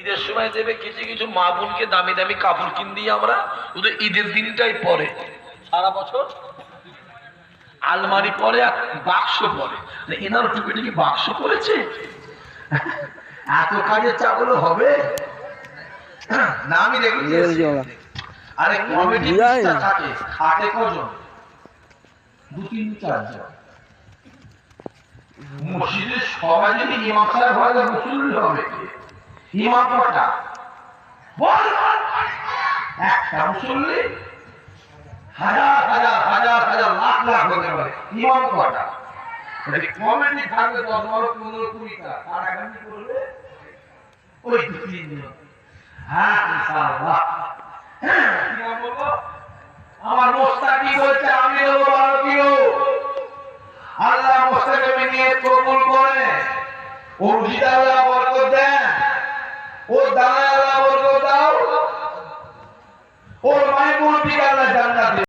ঈদের সময় দেবে কিছু কিছু মা বোনকে দামি দামি কাপড় কিন দিয়ে আমরা শুধু ঈদের দিনটাই পরে, সারা বছর আলমারি পরে আর বাক্স পরে। এনার টুপিটা কি বাক্স করেছে? এত কাজের চাপগুলো হবে না? আমি দেখেছি আরে কমিটি থাকে, খাটে কজন? 2-3-4 জন। মসজিদে সবাই যদি ইমাম সাহেব হয় তাহলে মুসল্লি হবে কে? ইমাম কটা? বল একটা মুসল্লি হাজার হাজার হাজার হাজার লাখ লাখ হতে পারে। ইমাম কটা? কমিটি থাকবে 10-12-15-20টা, আর এখন কি করবে? ওই 2-3 জন। হ্যাঁ ইনশাআল্লাহ। ইমাম বলবো আমার মোস্তাকি বলছে আমি দেবো 12 কিলো। আল্লাহ মোস্তাকে নিয়ে কবুল করে, ও রুজিটা আল্লাহ বরকত দেন, ও দানা আল্লাহ বরকত দাও, ওর মাইমুন